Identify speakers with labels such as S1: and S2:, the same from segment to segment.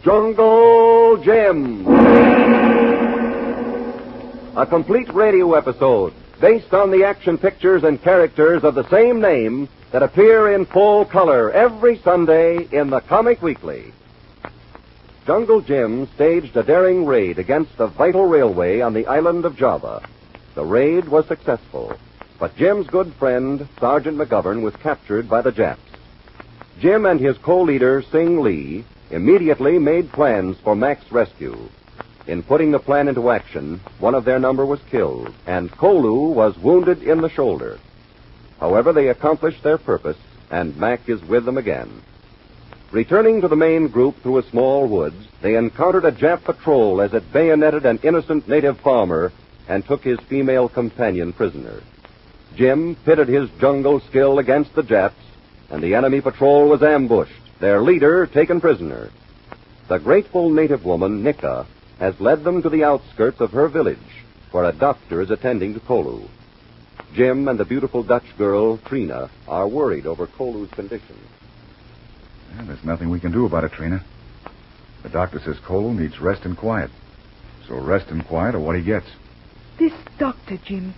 S1: Jungle Jim. A complete radio episode based on the action pictures and characters of the same name that appear in full color every Sunday in the Comic Weekly. Jungle Jim staged a daring raid against a vital railway on the island of Java. The raid was successful, but Jim's good friend, Sergeant McGovern, was captured by the Japs. Jim and his co-leader, Sing Lee, immediately made plans for Mac's rescue. In putting the plan into action, one of their number was killed, and Kolu was wounded in the shoulder. However, they accomplished their purpose, and Mac is with them again. Returning to the main group through a small woods, they encountered a Jap patrol as it bayoneted an innocent native farmer and took his female companion prisoner. Jim pitted his jungle skill against the Japs, and the enemy patrol was ambushed, their leader taken prisoner. The grateful native woman, Nika, has led them to the outskirts of her village, where a doctor is attending to Kolu. Jim and the beautiful Dutch girl, Trina, are worried over Kolu's condition.
S2: Well, there's nothing we can do about it, Trina. The doctor says Kolu needs rest and quiet. So rest and quiet are what he gets.
S3: This doctor, Jim,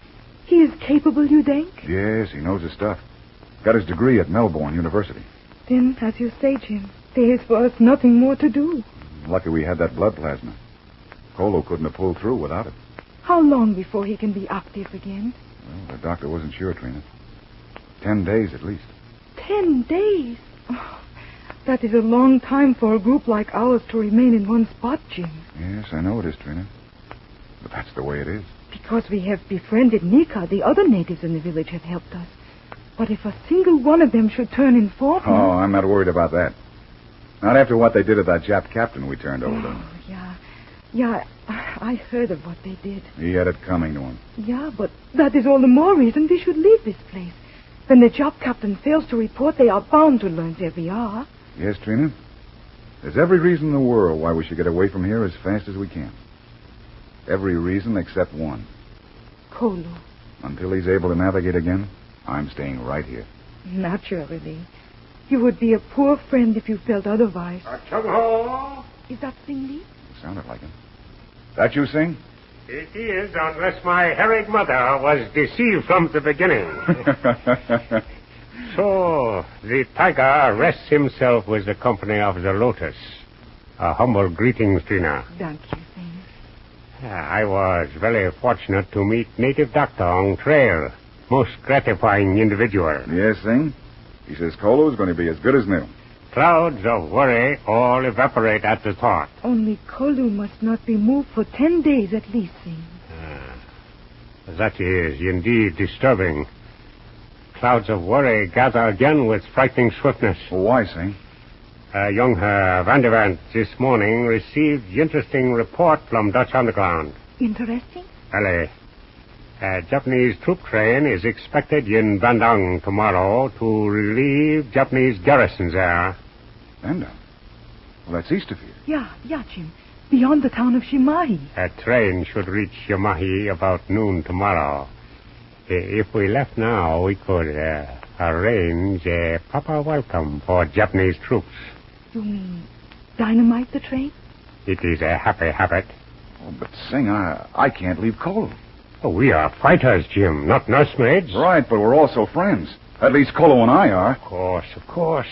S3: he is capable, you think?
S2: Yes, he knows his stuff. Got his degree at Melbourne University.
S3: Then, as you say, Jim, there is for us nothing more to do.
S2: Lucky we had that blood plasma. Kolu couldn't have pulled through without it.
S3: How long before he can be active again?
S2: Well, the doctor wasn't sure, Trina. 10 days at least.
S3: 10 days? Oh, that is a long time for a group like ours to remain in one spot, Jim.
S2: Yes, I know it is, Trina. But that's the way it is.
S3: Because we have befriended Nika, the other natives in the village have helped us. But if a single one of them should turn in fault...
S2: Oh, I'm not worried about that. Not after what they did to that Jap captain we turned over.
S3: Oh, yeah, I heard of what they did.
S2: He had it coming to him.
S3: Yeah, but that is all the more reason we should leave this place. When the Jap captain fails to report, they are bound to learn where we are.
S2: Yes, Trina. There's every reason in the world why we should get away from here as fast as we can. Every reason except one.
S3: Kolu.
S2: Until he's able to navigate again, I'm staying right here.
S3: Naturally. You would be a poor friend if you felt otherwise.
S4: Chung-ho!
S3: Is that Sing Lee?
S2: Sounded like him. That you, Sing?
S4: It is, unless my harried mother was deceived from the beginning. So, the tiger rests himself with the company of the lotus. A humble greeting, Trina.
S3: Thank you, Sing.
S4: I was very fortunate to meet native doctor on trail. Most gratifying individual.
S2: Yes, Sing. He says Kolu's going to be as good as new.
S4: Clouds of worry all evaporate at the thought.
S3: Only Kolu must not be moved for 10 days at least, Sing.
S4: That is indeed disturbing. Clouds of worry gather again with frightening swiftness.
S2: Well, why, Sing?
S4: Young Herr Van der Vant this morning received interesting report from Dutch Underground.
S3: Interesting?
S4: Allez. A Japanese troop train is expected in Bandung tomorrow to relieve Japanese garrisons there.
S2: Bandung? Well, that's east of here.
S3: Yeah, Jim. Beyond the town of Shimahi.
S4: A train should reach Shimahi about noon tomorrow. If we left now, we could arrange a proper welcome for Japanese troops.
S3: You mean dynamite the train?
S4: It is a happy habit.
S2: Oh, but Sing, I can't leave Kolu.
S4: Oh, we are fighters, Jim, not nursemaids.
S2: Right, but we're also friends. At least Kolu and I are.
S4: Of course.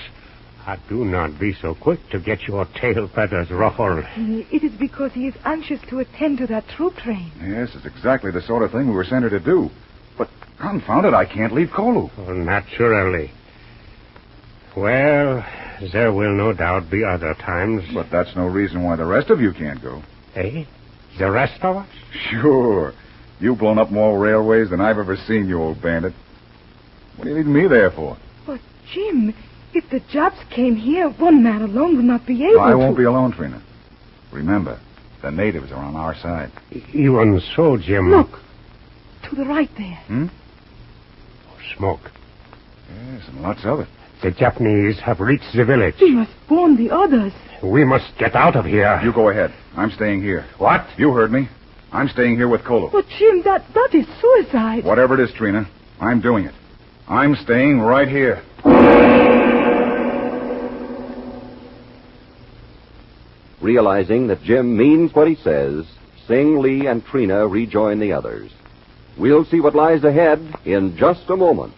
S4: Do not be so quick to get your tail feathers ruffled.
S3: It is because he is anxious to attend to that troop train.
S2: Yes, it's exactly the sort of thing we were sent here to do. But, confound it, I can't leave Kolu.
S4: Oh, naturally. Well, there will no doubt be other times.
S2: But that's no reason why the rest of you can't go.
S4: Eh? The rest of us?
S2: Sure. You've blown up more railways than I've ever seen, you old bandit. What do you need me there for?
S3: But, Jim, if the Japs came here, one man alone would not be able to...
S2: I won't be alone, Trina. Remember, the natives are on our side.
S4: Even so, Jim...
S3: Look, to the right there.
S4: Smoke.
S2: Yes, and lots of it.
S4: The Japanese have reached the village.
S3: We must warn the others.
S4: We must get out of here.
S2: You go ahead. I'm staying here.
S4: What?
S2: You heard me. I'm staying here with Kolu.
S3: But, Jim, that is suicide.
S2: Whatever it is, Trina, I'm doing it. I'm staying right here.
S1: Realizing that Jim means what he says, Sing, Lee, and Trina rejoin the others. We'll see what lies ahead in just a moment.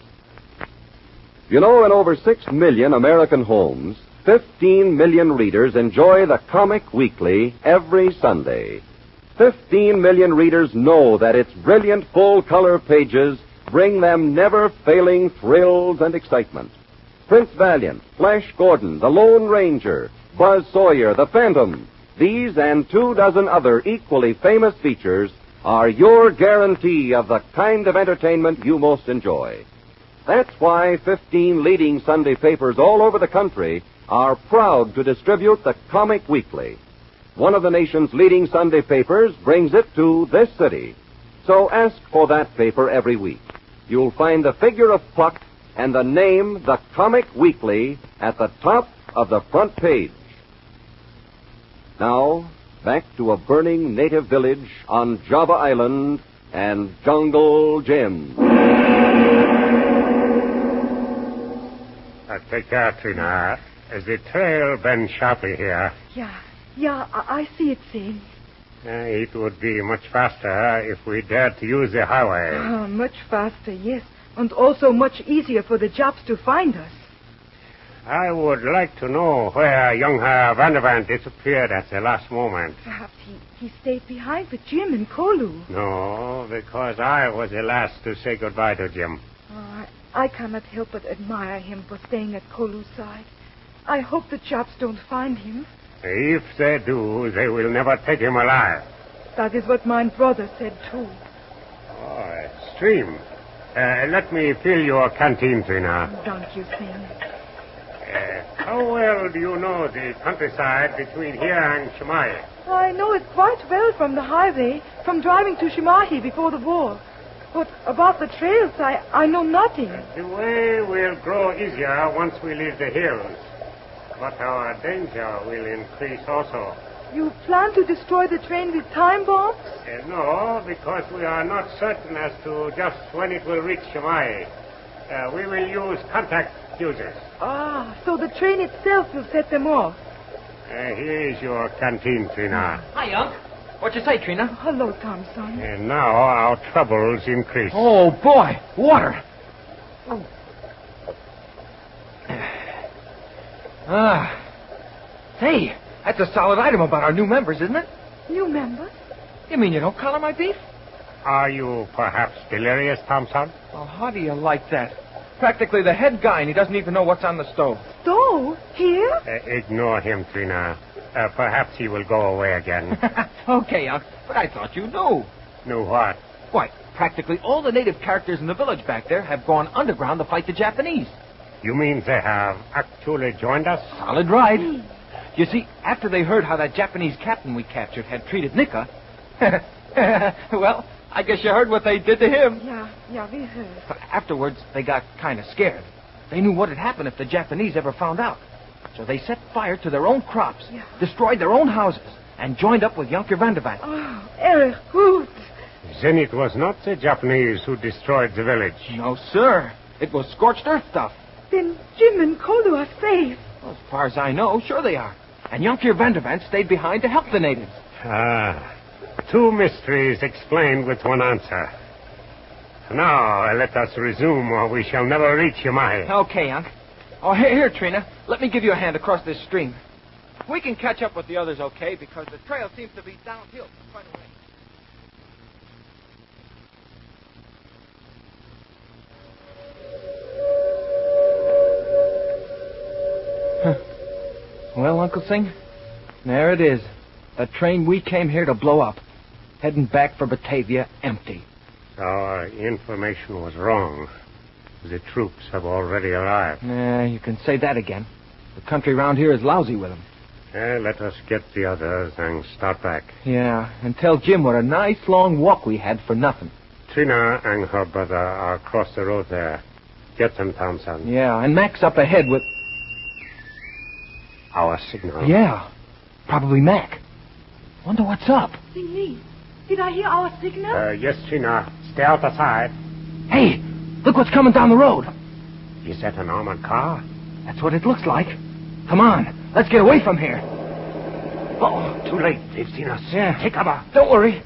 S1: You know, in over 6 million American homes, 15 million readers enjoy the Comic Weekly every Sunday. 15 million readers know that its brilliant full-color pages bring them never-failing thrills and excitement. Prince Valiant, Flash Gordon, The Lone Ranger, Buzz Sawyer, The Phantom, these and 24 other equally famous features are your guarantee of the kind of entertainment you most enjoy. That's why 15 leading Sunday papers all over the country are proud to distribute the Comic Weekly. One of the nation's leading Sunday papers brings it to this city. So ask for that paper every week. You'll find the figure of Puck and the name, The Comic Weekly, at the top of the front page. Now, back to a burning native village on Java Island and Jungle Jim.
S4: Take care, Trina. As the trail bends sharply here.
S3: Yeah, I see it, Sing.
S4: It would be much faster if we dared to use the highway.
S3: Much faster, yes. And also much easier for the Japs to find us.
S4: I would like to know where young Herr Vandervan disappeared at the last moment.
S3: Perhaps he stayed behind with Jim and Kolu.
S4: No, because I was the last to say goodbye to Jim.
S3: I cannot help but admire him for staying at Kolu's side. I hope the Japs don't find him.
S4: If they do, they will never take him alive.
S3: That is what my brother said, too.
S4: Oh, a stream. Let me fill your canteen, Trina.
S3: Thank you, Sing.
S4: How well do you know the countryside between here and Shimai?
S3: I know it quite well from the highway, from driving to Shimahi before the war. But about the trails, I know nothing.
S4: The way will grow easier once we leave the hills. But our danger will increase also.
S3: You plan to destroy the train with time bombs?
S4: No, because we are not certain as to just when it will reach Shimai. We will use contact fuses.
S3: So the train itself will set them off.
S4: Here is your canteen, Trina.
S5: Hi, Unc. What you say, Trina?
S3: Hello, Thompson.
S4: And now our troubles increase.
S5: Oh, boy. Water. Hey, that's a solid item about our new members, isn't it?
S3: New members?
S5: You mean you don't color my beef?
S4: Are you perhaps delirious, Thompson?
S5: Well, how do you like that? Practically the head guy, and he doesn't even know what's on the stove.
S3: Stove? Here?
S4: Ignore him, Trina. Perhaps he will go away again.
S5: Okay, Unc, but I thought you knew.
S4: Knew what?
S5: Why, practically all the native characters in the village back there have gone underground to fight the Japanese.
S4: You mean they have actually joined us?
S5: Solid right. You see, after they heard how that Japanese captain we captured had treated Nika, well, I guess you heard what they did to him.
S3: Yeah, we heard.
S5: Afterwards, they got kind of scared. They knew what had happened if the Japanese ever found out. So they set fire to their own crops, destroyed their own houses, and joined up with Jonker Vandervan.
S3: Oh, erg goed.
S4: Then it was not the Japanese who destroyed the village.
S5: No, sir. It was scorched earth stuff.
S3: Then Jim and Kolu are safe.
S5: Well, as far as I know, sure they are. And Jonker Vandervan stayed behind to help the natives.
S4: Two mysteries explained with one answer. Now, let us resume, or we shall never reach Yamai.
S5: Okay, Unc. Oh, here, Trina. Let me give you a hand across this stream. We can catch up with the others, okay, because the trail seems to be downhill for quite a way. Well, Uncle Sing, there it is. The train we came here to blow up. Heading back for Batavia empty.
S4: Our information was wrong. The troops have already arrived.
S5: You can say that again. The country around here is lousy with them.
S4: Let us get the others and start back.
S5: Yeah, and tell Jim what a nice long walk we had for nothing.
S4: Trina and her brother are across the road there. Get them, Thompson.
S5: Yeah, and Mac's up ahead with...
S4: Our signal.
S5: Yeah, probably Mac. Wonder what's up.
S3: Sing Lee, did I hear our signal?
S4: Yes, Trina. Stay out the side.
S5: Hey, look what's coming down the road.
S4: Is that an armored car?
S5: That's what it looks like. Come on, let's get away from here. Uh-oh.
S4: Too late. They've seen us.
S5: Yeah.
S4: Take cover.
S5: Don't worry.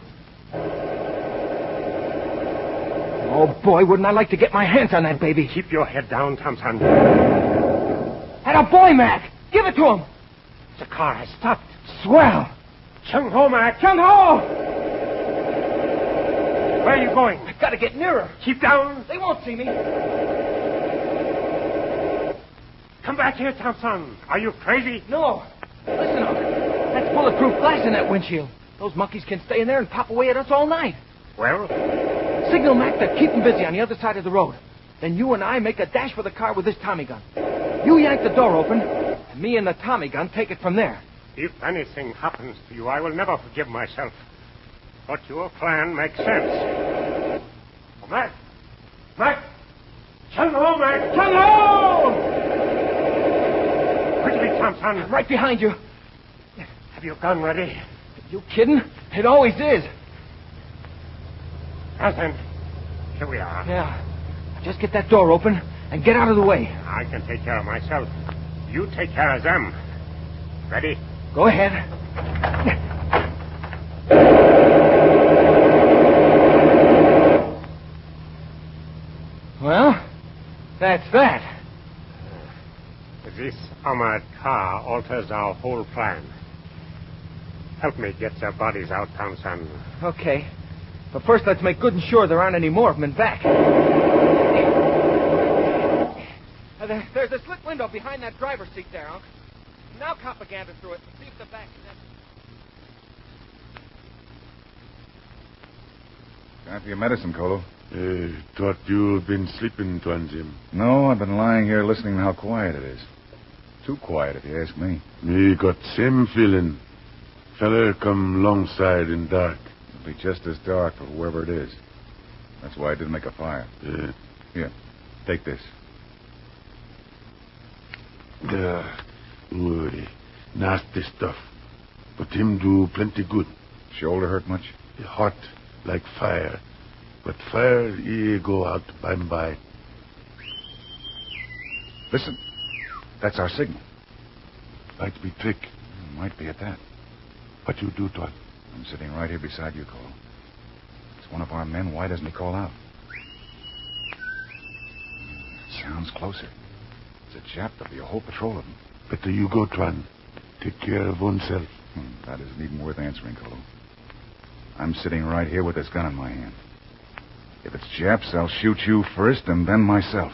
S5: Oh, boy, wouldn't I like to get my hands on that baby.
S4: Keep your head down, Thompson.
S5: And a boy, Mac. Give it to him.
S4: The car has stopped.
S5: Swell.
S4: Chung Ho, Mac.
S5: Chung Ho!
S4: Where are you going?
S5: I've got to get nearer.
S4: Keep down.
S5: They won't see me.
S4: Come back here, Thompson. Are you crazy?
S5: No. Listen, Unc. That's bulletproof glass in that windshield. Those monkeys can stay in there and pop away at us all night.
S4: Well?
S5: Signal Mac to keep them busy on the other side of the road. Then you and I make a dash for the car with this Tommy gun. You yank the door open, and me and the Tommy gun take it from there.
S4: If anything happens to you, I will never forgive myself. But your plan makes sense. Mac! Mac! Chung Ho, Mac!
S5: Chung Ho!
S4: Quickly, Thompson.
S5: Right behind you.
S4: Have your gun ready?
S5: You kidding? It always is.
S4: Tarzan, here we are.
S5: Yeah. Just get that door open and get out of the way.
S4: I can take care of myself. You take care of them. Ready?
S5: Go ahead. Well, that's that.
S4: This armored car alters our whole plan. Help me get their bodies out, Thompson.
S5: Okay. But first, let's make good and sure there aren't any more of them in back. There's a slit window behind that driver's seat there, Unc. Now cop a gander through it and see if the back is empty.
S2: Time for your medicine, Colo.
S6: Thought you'd been sleeping, Tuan Jim.
S2: No, I've been lying here listening to how quiet it is. Too quiet, if you ask me.
S6: Me got same feeling. Fella come alongside in dark.
S2: It'll be just as dark for whoever it is. That's why I didn't make a fire. Here, take this.
S6: Nasty stuff. But him do plenty good.
S2: Shoulder hurt much?
S6: Hot like fire. But fire, he go out by and by.
S2: Listen. That's our signal.
S6: Might be trick.
S2: Might be at that.
S6: What you do, Tuan?
S2: I'm sitting right here beside you, Cole. It's one of our men. Why doesn't he call out? Sounds closer. It's a Jap. There'll be a whole patrol of them.
S6: Better you go, Tuan. Take care of oneself.
S2: That isn't even worth answering, Cole. I'm sitting right here with this gun in my hand. If it's Japs, I'll shoot you first and then myself.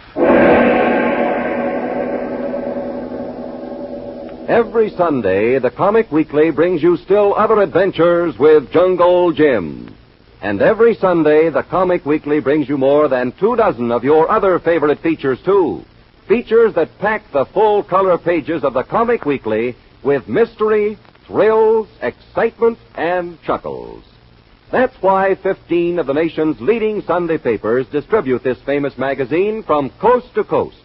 S1: Every Sunday, the Comic Weekly brings you still other adventures with Jungle Jim. And every Sunday, the Comic Weekly brings you more than 24 of your other favorite features, too. Features that pack the full color pages of the Comic Weekly with mystery, thrills, excitement, and chuckles. That's why 15 of the nation's leading Sunday papers distribute this famous magazine from coast to coast.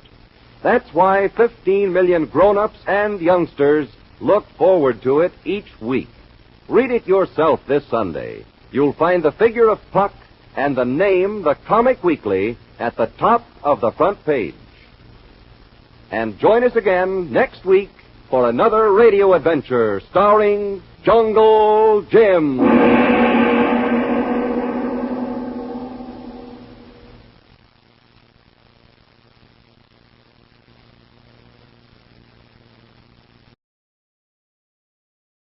S1: That's why 15 million grown-ups and youngsters look forward to it each week. Read it yourself this Sunday. You'll find the figure of Puck and the name, the Comic Weekly, at the top of the front page. And join us again next week for another radio adventure starring Jungle Jim.